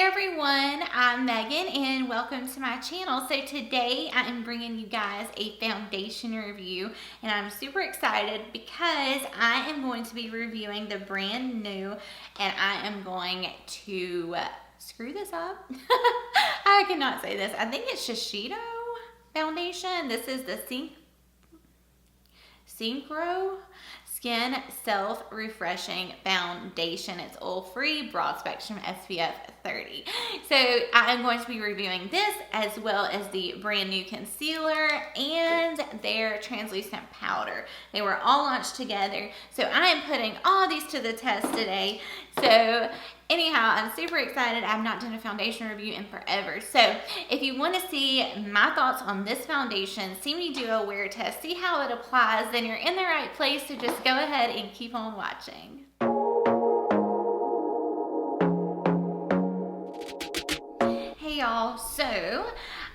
everyone, I'm Megan and welcome to my channel. So today I am bringing you guys a foundation review and I'm super excited because I am going to be reviewing the brand new, and I am going to screw this up. I cannot say this. I think it's Shiseido foundation. This is the Synchro Skin Self-Refreshing Foundation. It's oil-free, broad spectrum, SPF 30. So I am going to be reviewing this as well as the brand new concealer and their translucent powder. They were all launched together. So I am putting all these to the test today. So anyhow, I'm super excited. I've not done a foundation review in forever. So if you want to see my thoughts on this foundation, see me do a wear test, see how it applies, then you're in the right place. So just go ahead and keep on watching. Hey y'all, so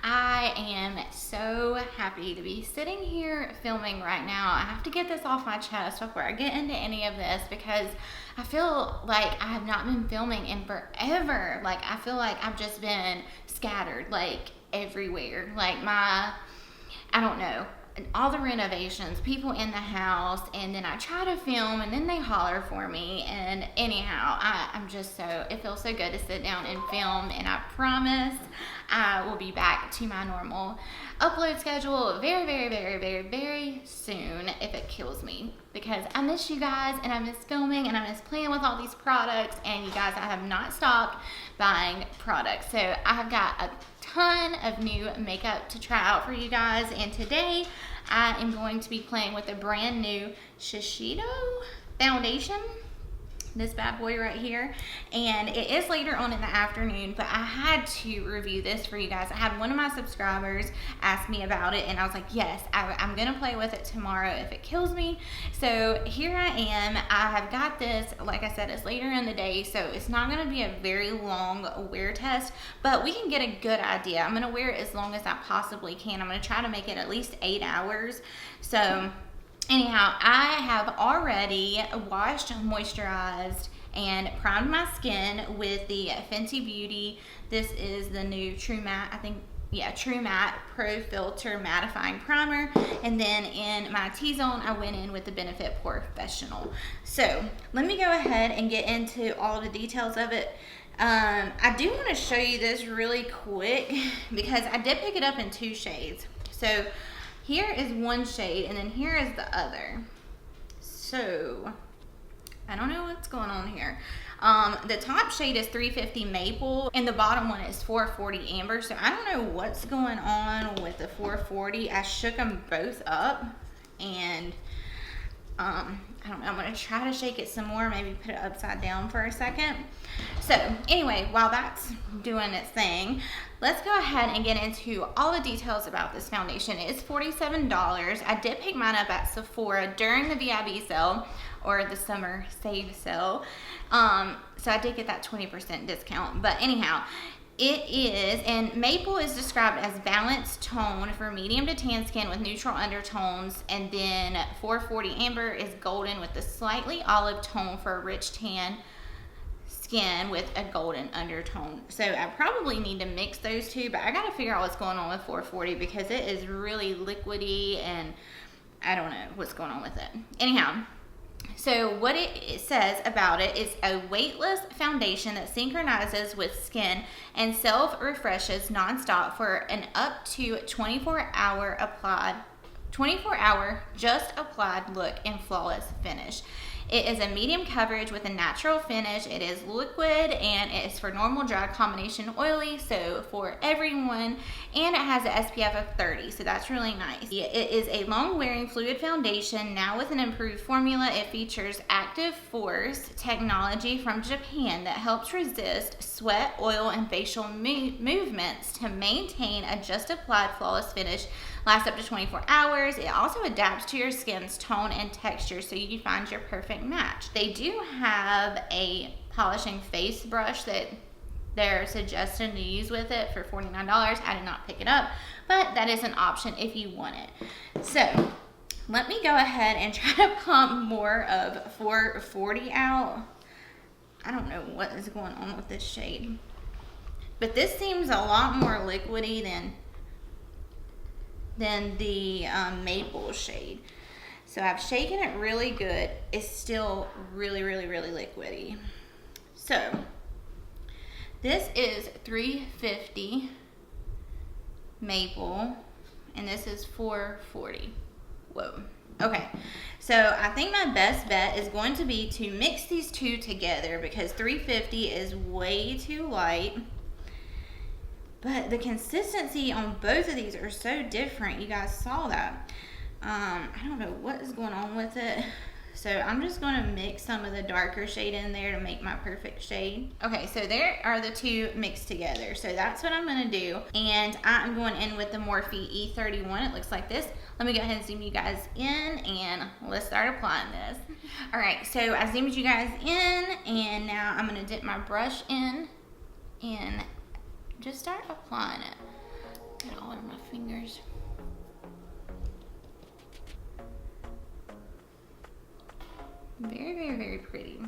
I am so happy to be sitting here filming right now. I have to get this off my chest before I get into any of this because I feel like I have not been filming in forever. Like I feel like I've just been scattered like everywhere. Like I don't know, all the renovations, people in the house, and then I try to film and then they holler for me, and anyhow, I'm just so, it feels so good to sit down and film, and I promise I will be back to my normal upload schedule very soon if it kills me, because I miss you guys and I miss filming and I miss playing with all these products, and you guys, I have not stopped buying products. So I have got a ton of new makeup to try out for you guys, and today I am going to be playing with a brand new Shiseido foundation, this bad boy right here, and it is later on in the afternoon, but I had to review this for you guys. I had one of my subscribers ask me about it, and I was like, yes, I'm gonna play with it tomorrow if it kills me. So here I am. I have got this, like I said, it's later in the day, so it's not gonna be a very long wear test, but we can get a good idea. I'm gonna wear it as long as I possibly can. I'm gonna try to make it at least 8 hours. So anyhow, I have already washed, moisturized, and primed my skin with the Fenty Beauty. This is the new True Matte, I think, yeah, True Matte Pro Filter Mattifying Primer. And then in my T-zone, I went in with the Benefit Professional. So let me go ahead and get into all the details of it. I do want to show you this really quick because I did pick it up in 2 shades. So here is one shade, and then here is the other. So I don't know what's going on here. The top shade is 350 Maple, and the bottom one is 440 Amber. So I don't know what's going on with the 440. I shook them both up, and I don't know, I'm gonna try to shake it some more, maybe put it upside down for a second. So anyway, while that's doing its thing, let's go ahead and get into all the details about this foundation. It is $47. I did pick mine up at Sephora during the VIB sale, or the summer save sale. So I did get that 20% discount, but anyhow, it is, and Maple is described as balanced tone for medium to tan skin with neutral undertones, and then 440 Amber is golden with a slightly olive tone for a rich tan skin with a golden undertone. So I probably need to mix those two, but I gotta figure out what's going on with 440 because it is really liquidy and I don't know what's going on with it. Anyhow, so what it says about it is a weightless foundation that synchronizes with skin and self-refreshes nonstop for an up to 24-hour just applied look and flawless finish. It is a medium coverage with a natural finish. It is liquid and it is for normal, dry, combination oily, so for everyone, and it has an SPF of 30, so that's really nice. It is a long wearing fluid foundation now with an improved formula. It features Active Force technology from Japan that helps resist sweat, oil, and facial movements to maintain a just applied flawless finish. Lasts up to 24 hours. It also adapts to your skin's tone and texture so you can find your perfect match. They do have a polishing face brush that they're suggesting to use with it for $49. I did not pick it up, but that is an option if you want it. So let me go ahead and try to pump more of 440 out. I don't know what is going on with this shade. But this seems a lot more liquidy than the maple shade. So I've shaken it really good. It's still really, really, really liquidy. So this is 350 maple, and this is 440. Whoa. Okay, so I think my best bet is going to be to mix these two together because 350 is way too light. But the consistency on both of these are so different. You guys saw that. I don't know what is going on with it. So I'm just going to mix some of the darker shade in there to make my perfect shade. Okay, so there are the two mixed together. So that's what I'm going to do. And I'm going in with the Morphe E31. It looks like this. Let me go ahead and zoom you guys in and let's start applying this. All right, so I zoomed you guys in and now I'm going to dip my brush in and just start applying it. Get all over my fingers. Very, very, very pretty.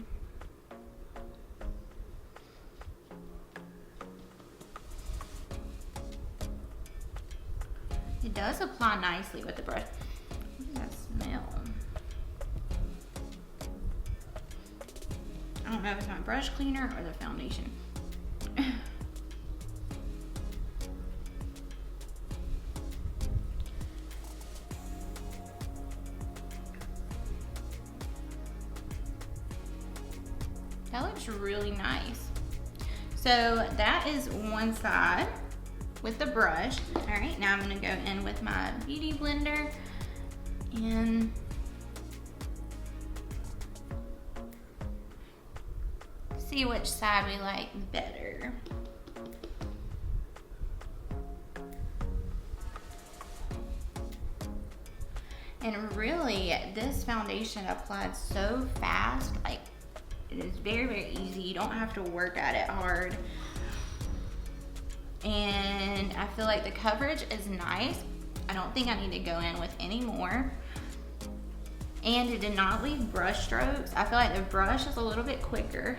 It does apply nicely with the brush. What does that smell? I don't know if it's my brush cleaner or the foundation. That looks really nice. So that is one side with the brush. All right, now I'm gonna go in with my beauty blender and see which side we like better. And really, this foundation applied so fast, like it is very, very easy. You don't have to work at it hard. And I feel like the coverage is nice. I don't think I need to go in with any more. And it did not leave brush strokes. I feel like the brush is a little bit quicker.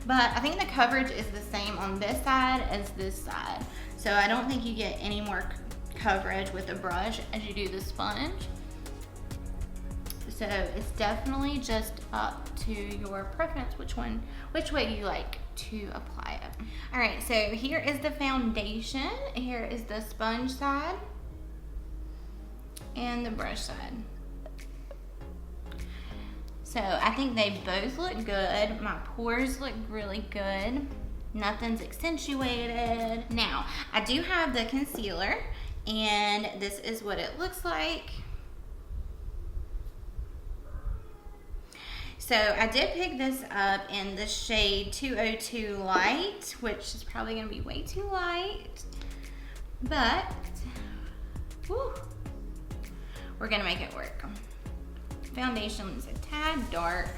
But I think the coverage is the same on this side as this side. So I don't think you get any more coverage with the brush as you do the sponge. So it's definitely just up to your preference which way you like to apply it. All right, so here is the foundation. Here is the sponge side and the brush side. So I think they both look good. My pores look really good. Nothing's accentuated. Now, I do have the concealer, and this is what it looks like. So I did pick this up in the shade 202 Light, which is probably gonna be way too light, but whew, we're gonna make it work. Foundation is a tad dark.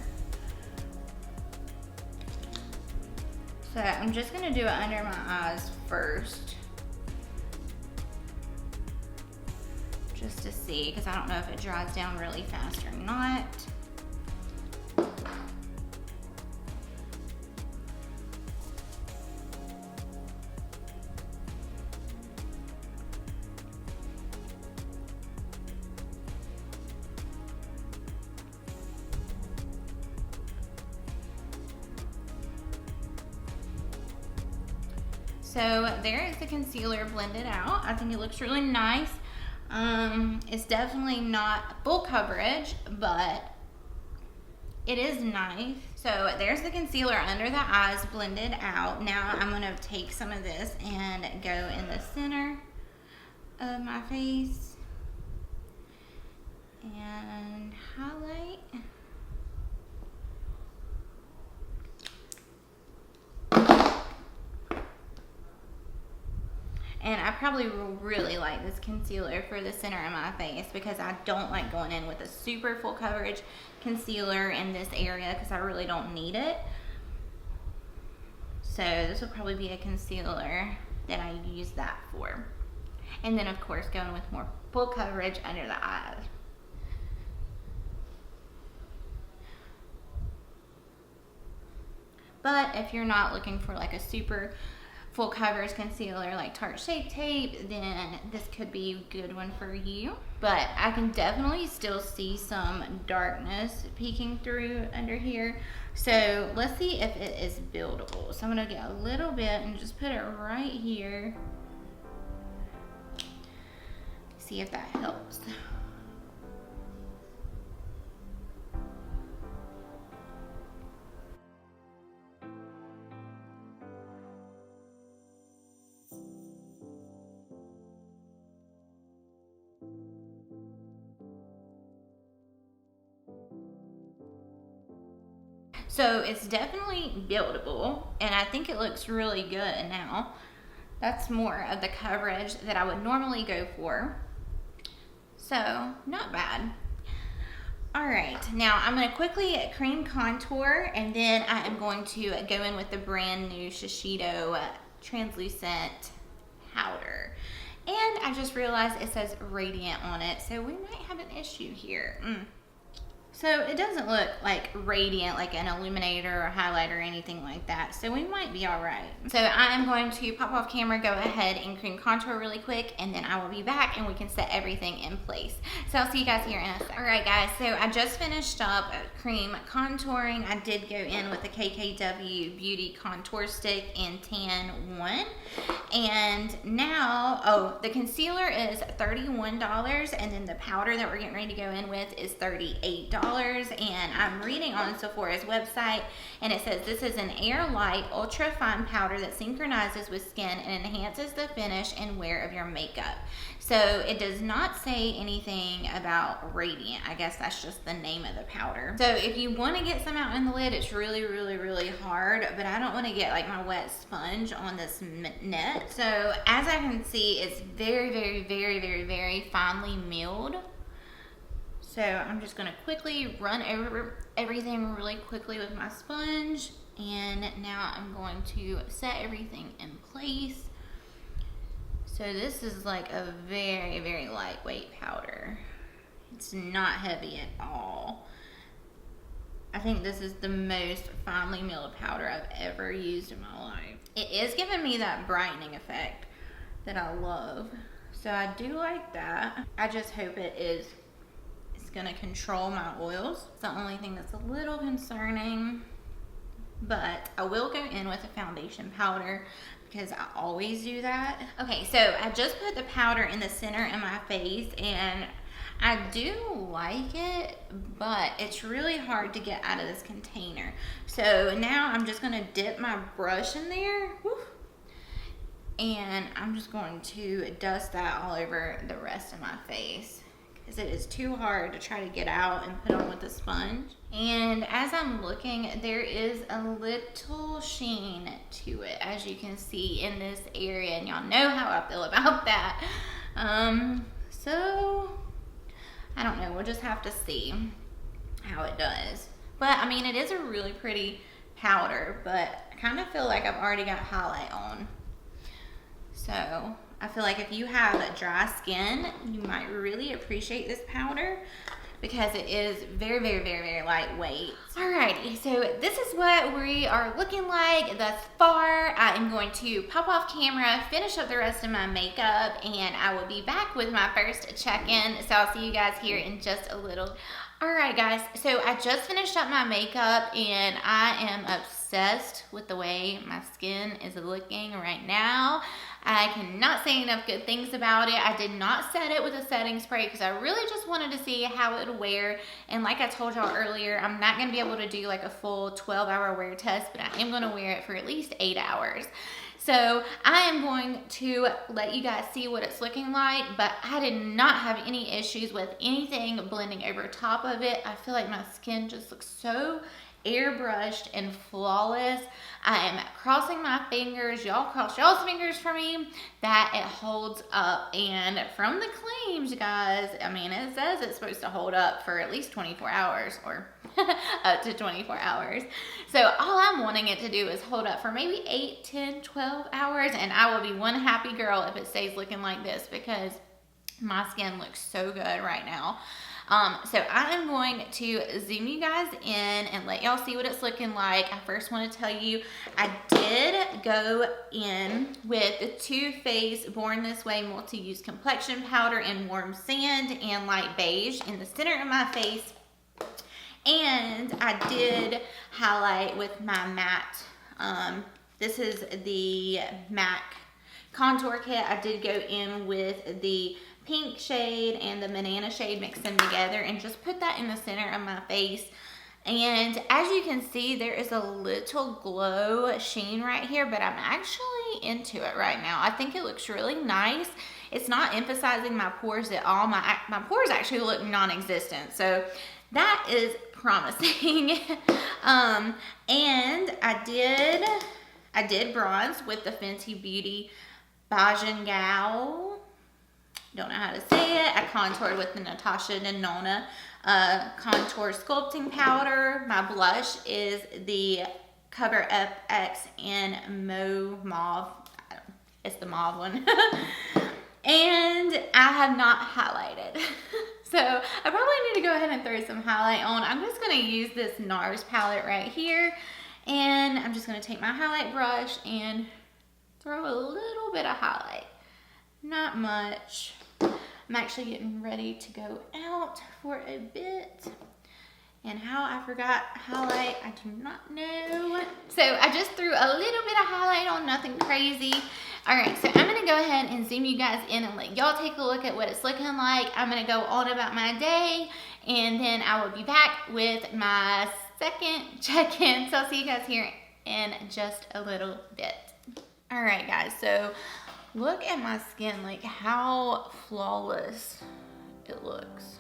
So I'm just gonna do it under my eyes first, just to see, because I don't know if it dries down really fast or not. So there is the concealer blended out. I think it looks really nice. It's definitely not full coverage, but it is nice. So there's the concealer under the eyes blended out. Now I'm gonna take some of this and go in the center of my face and highlight. And I probably will really like this concealer for the center of my face because I don't like going in with a super full coverage concealer in this area because I really don't need it. So this will probably be a concealer that I use that for. And then of course going with more full coverage under the eyes. But if you're not looking for like a super full coverage concealer like Tarte Shape Tape, then this could be a good one for you. But I can definitely still see some darkness peeking through under here. So let's see if it is buildable. So I'm gonna get a little bit and just put it right here. See if that helps. So it's definitely buildable, and I think it looks really good now. That's more of the coverage that I would normally go for. So, not bad. Alright, now I'm going to quickly cream contour, and then I am going to go in with the brand new Shiseido translucent powder. And I just realized it says radiant on it, so we might have an issue here. So it doesn't look like radiant, like an illuminator or highlighter or anything like that. So we might be all right. So I am going to pop off camera, go ahead and cream contour really quick, and then I will be back and we can set everything in place. So I'll see you guys here in a sec. All right, guys, so I just finished up cream contouring. I did go in with the KKW Beauty Contour Stick in Tan 1. And now, oh, the concealer is $31, and then the powder that we're getting ready to go in with is $38. And I'm reading on Sephora's website, and it says this is an air-light, ultra-fine powder that synchronizes with skin and enhances the finish and wear of your makeup. So it does not say anything about radiant. I guess that's just the name of the powder. So if you want to get some out in the lid, it's really, really, really hard, but I don't want to get like my wet sponge on this net. So as I can see, it's very, very, very, very, very finely milled. So I'm just going to quickly run over everything really quickly with my sponge. And now I'm going to set everything in place. So this is like a very, very lightweight powder. It's not heavy at all. I think this is the most finely milled powder I've ever used in my life. It is giving me that brightening effect that I love. So I do like that. I just hope it's gonna control my oils. It's the only thing that's a little concerning. But I will go in with a foundation powder because I always do that. Okay, so I just put the powder in the center of my face, and I do like it, but it's really hard to get out of this container. So now I'm just gonna dip my brush in there. Woo, and I'm just going to dust that all over the rest of my face, because it is too hard to try to get out and put on with a sponge. And as I'm looking, there is a little sheen to it, as you can see in this area, and y'all know how I feel about that. So I don't know, we'll just have to see how it does. But I mean, it is a really pretty powder, but I kind of feel like I've already got highlight on. So I feel like if you have dry skin, you might really appreciate this powder because it is very, very, very, very lightweight. Alrighty, so this is what we are looking like thus far. I am going to pop off camera, finish up the rest of my makeup, and I will be back with my first check-in. So I'll see you guys here in just a little. Alright guys, so I just finished up my makeup, and I am obsessed with the way my skin is looking right now. I cannot say enough good things about it. I did not set it with a setting spray because I really just wanted to see how it would wear. And like I told y'all earlier, I'm not going to be able to do like a full 12-hour wear test, but I am going to wear it for at least 8 hours. So I am going to let you guys see what it's looking like, but I did not have any issues with anything blending over top of it. I feel like my skin just looks so airbrushed and flawless. I am crossing my fingers, y'all cross y'all's fingers for me, that it holds up. And from the claims, guys, I mean, it says it's supposed to hold up for at least 24 hours or up to 24 hours. So all I'm wanting it to do is hold up for maybe 8, 10, 12 hours, and I will be one happy girl if it stays looking like this because my skin looks so good right now. So I am going to zoom you guys in and let y'all see what it's looking like. I first want to tell you, I did go in with the Too Faced Born This Way multi-use complexion powder in warm sand and light beige in the center of my face. And I did highlight with my matte, this is the MAC contour kit. I did go in with the pink shade and the banana shade, mix them together and just put that in the center of my face. And as you can see, there is a little glow sheen right here, but I'm actually into it right now. I think it looks really nice. It's not emphasizing my pores at all. My pores actually look non-existent, so that is promising. And I did bronze with the Fenty Beauty Bajangao. Don't know how to say it. I contoured with the Natasha Denona contour sculpting powder. My blush is the Cover Up X in Mauve. It's the mauve one. And I have not highlighted. So I probably need to go ahead and throw some highlight on. I'm just going to use this NARS palette right here. And I'm just going to take my highlight brush and throw a little bit of highlight. Not much. I'm actually getting ready to go out for a bit. And how I forgot highlight, I do not know. So I just threw a little bit of highlight on, nothing crazy. All right, so I'm gonna go ahead and zoom you guys in and let y'all take a look at what it's looking like. I'm gonna go on about my day, and then I will be back with my second check-in. So I'll see you guys here in just a little bit. All right, guys, so look at my skin, like how flawless it looks.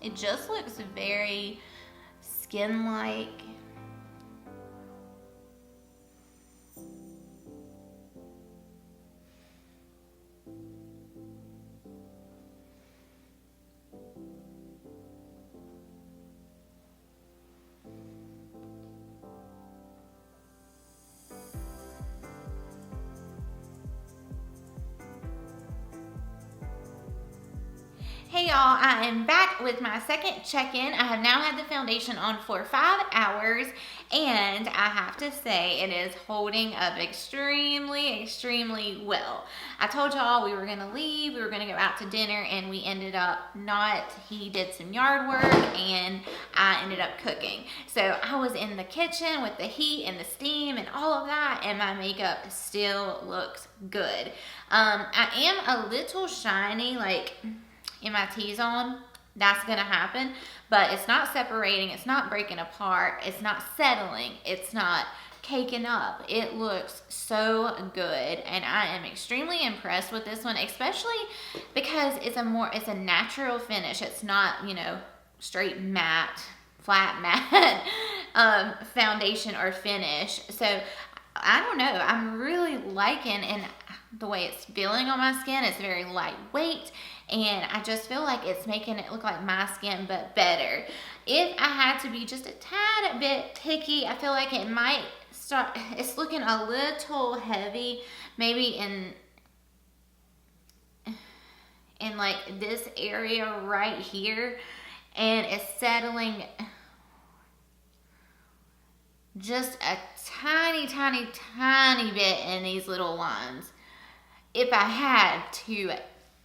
It just looks very skin-like. Hey y'all, I am back with my second check-in. I have now had the foundation on for 5 hours, and I have to say it is holding up extremely well. I told y'all we were gonna leave, we were gonna go out to dinner, and we ended up not. He did some yard work and I ended up cooking. So I was in the kitchen with the heat and the steam and all of that, and my makeup still looks good. I am a little shiny, like in my T-zone. That's gonna happen, but it's not separating, it's not breaking apart, it's not settling, it's not caking up. It looks so good, and I am extremely impressed with this one, especially because it's a natural finish. It's not, you know, straight matte, flat matte foundation or finish. So I don't know, I'm really liking and the way it's feeling on my skin. It's very lightweight, and I just feel like it's making it look like my skin, but better. If I had to be just a tad bit picky, I feel like it might start, it's looking a little heavy, maybe in like this area right here, and it's settling just a tiny bit in these little lines. If I had to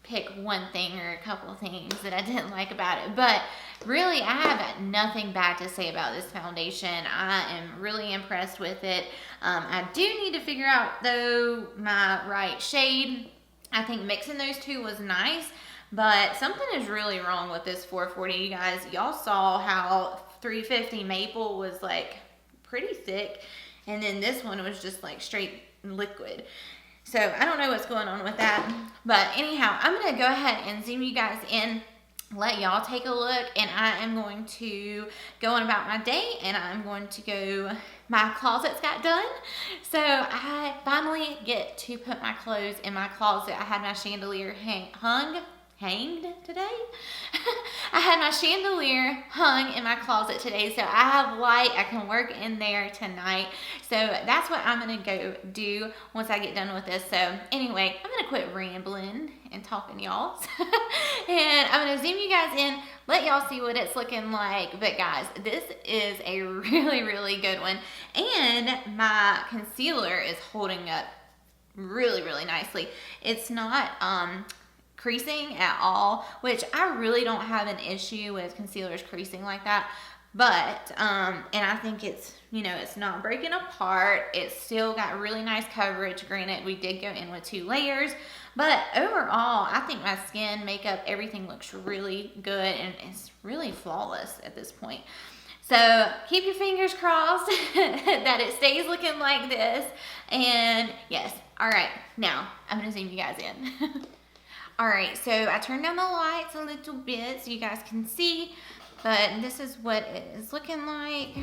pick one thing or a couple of things that I didn't like about it, but really I have nothing bad to say about this foundation. I am really impressed with it. I do need to figure out though my right shade. I think mixing those two was nice, but something is really wrong with this 440, you guys. Y'all saw how 350 maple was like pretty thick, and then this one was just like straight liquid. So I don't know what's going on with that, but anyhow, I'm gonna go ahead and zoom you guys in, let y'all take a look, and I am going to go on about my day, and I'm going to go, my closets got done, so I finally get to put my clothes in my closet. I had my chandelier hanged today. I had my chandelier hung in my closet today, so I have light. I can work in there tonight. So that's what I'm gonna go do once I get done with this. So anyway, I'm gonna quit rambling and talking to y'all. And I'm gonna zoom you guys in, let y'all see what it's looking like. But guys, this is a really, really good one. And my concealer is holding up really, really nicely. It's not creasing at all, which I really don't have an issue with concealers creasing like that. But and I think it's, you know, it's not breaking apart. It's still got really nice coverage. Granted, we did go in with 2 layers, but overall, I think my skin, makeup, everything looks really good, and it's really flawless at this point. So keep your fingers crossed that it stays looking like this. And yes, all right, now I'm gonna zoom you guys in. All right, so I turned down the lights a little bit so you guys can see, but this is what it is looking like.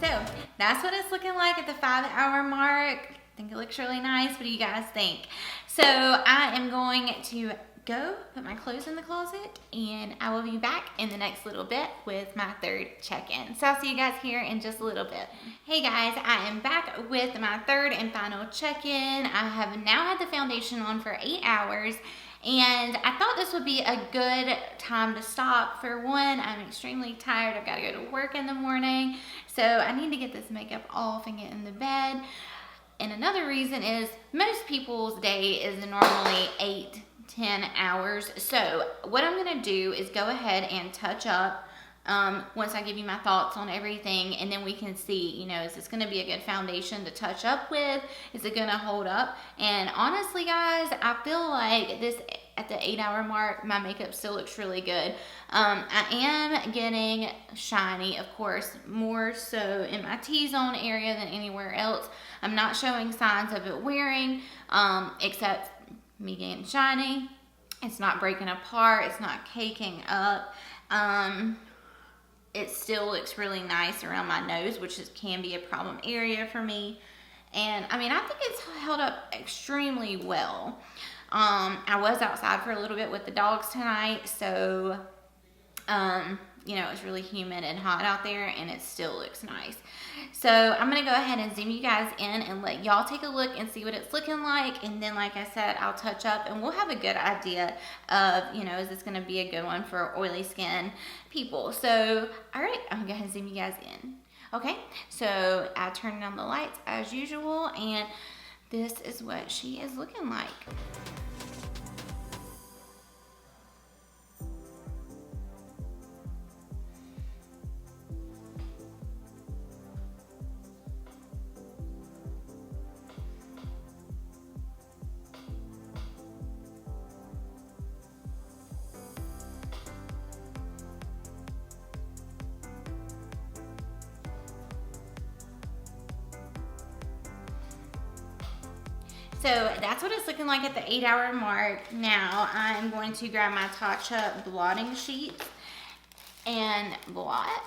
So that's what it's looking like at the 5-hour mark. I think it looks really nice. What do you guys think? So I am going to go put my clothes in the closet, and I will be back in the next little bit with my 3rd check-in. So I'll see you guys here in just a little bit. Hey guys, I am back with my 3rd and final check-in. I have now had the foundation on for 8 hours, and I thought this would be a good time to stop. For one, I'm extremely tired. I've got to go to work in the morning, so I need to get this makeup off and get in the bed. And another reason is most people's day is normally 8-10 hours. So what I'm gonna do is go ahead and touch up once I give you my thoughts on everything, and then we can see, you know, is this gonna be a good foundation to touch up with? Is it gonna hold up? And honestly guys, I feel like this, at the 8-hour mark, my makeup still looks really good. I am getting shiny, of course, more so in my T-zone area than anywhere else. I'm not showing signs of it wearing, except me getting shiny. It's not breaking apart. It's not caking up. It still looks really nice around my nose, which can be a problem area for me. And I mean, I think it's held up extremely well. I was outside for a little bit with the dogs tonight, so you know, it's really humid and hot out there, and it still looks nice. So I'm gonna go ahead and zoom you guys in and let y'all take a look and see what it's looking like. And then, like I said, I'll touch up and we'll have a good idea of, you know, is this gonna be a good one for oily skin people. So, all right, I'm gonna go ahead and zoom you guys in. Okay, so I turned on the lights as usual, and this is what she is looking like. So that's what it's looking like at the 8-hour mark. Now I'm going to grab my Touch Up blotting sheet and blot.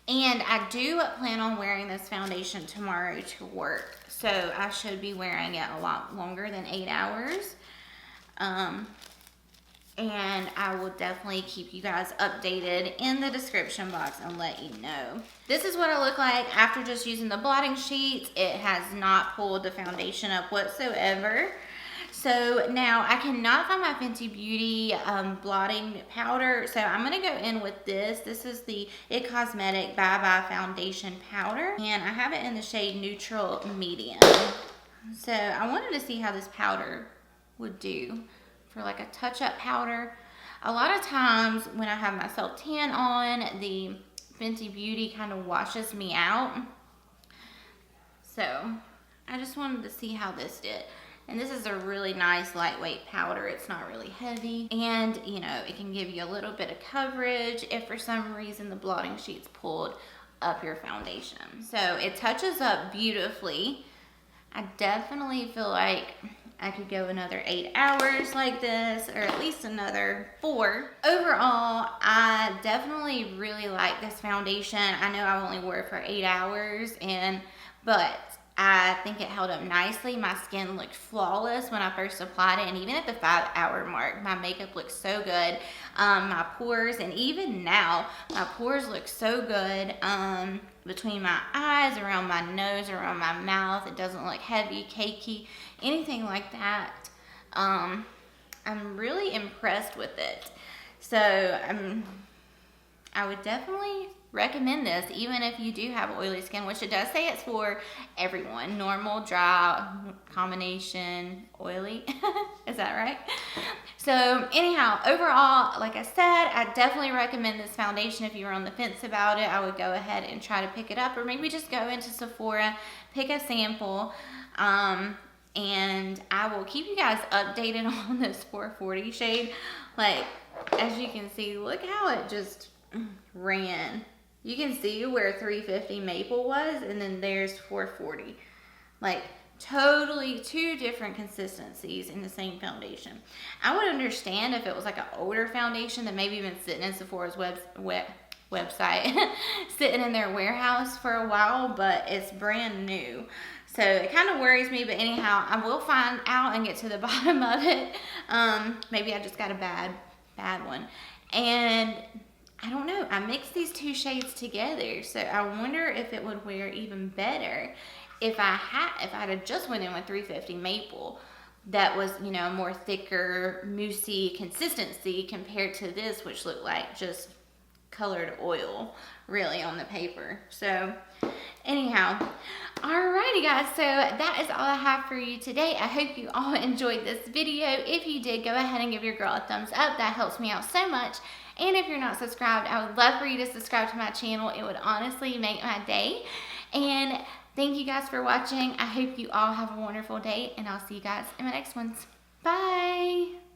And I do plan on wearing this foundation tomorrow to work. So I should be wearing it a lot longer than 8 hours. And I will definitely keep you guys updated in the description box and let you know. This is what I look like after just using the blotting sheet. It has not pulled the foundation up whatsoever. So now I cannot find my Fenty Beauty blotting powder. So I'm gonna go in with this. This is the It Cosmetic Bye Bye Foundation Powder. And I have it in the shade Neutral Medium. So I wanted to see how this powder would do for like a touch-up powder. A lot of times when I have my self tan on, the Fenty Beauty kind of washes me out. So I just wanted to see how this did. And this is a really nice lightweight powder. It's not really heavy. And, you know, it can give you a little bit of coverage if for some reason the blotting sheet's pulled up your foundation. So it touches up beautifully. I definitely feel like I could go another 8 hours like this, or at least another 4. Overall, I definitely really like this foundation. I know I only wore it for 8 hours, but I think it held up nicely. My skin looked flawless when I first applied it, and even at the 5-hour mark, my makeup looked so good. My pores, and even now, my pores look so good. Between my eyes, around my nose, around my mouth, it doesn't look heavy, cakey, anything like that. I'm really impressed with it. So I would definitely recommend this, even if you do have oily skin, which it does say it's for everyone. Normal, dry, combination, oily. Is that right? So anyhow, overall, like I said, I definitely recommend this foundation. If you're on the fence about it, I would go ahead and try to pick it up, or maybe just go into Sephora, pick a sample, and I will keep you guys updated on this 440 shade. Like, as you can see, look how it just ran. You can see where 350 maple was, and then there's 440. Like, totally 2 different consistencies in the same foundation. I would understand if it was like an older foundation that maybe been sitting in Sephora's website, sitting in their warehouse for a while, but it's brand new. So it kind of worries me, but anyhow, I will find out and get to the bottom of it. Maybe I just got a bad one. And I don't know, I mixed these 2 shades together, so I wonder if it would wear even better if I'd have just went in with 350 maple. That was, you know, a more thicker, moussey consistency compared to this, which looked like just colored oil, really, on the paper. So anyhow, alrighty guys, so that is all I have for you today. I hope you all enjoyed this video. If you did, go ahead and give your girl a thumbs up. That helps me out so much. And if you're not subscribed, I would love for you to subscribe to my channel. It would honestly make my day. And thank you guys for watching. I hope you all have a wonderful day, and I'll see you guys in my next ones. Bye!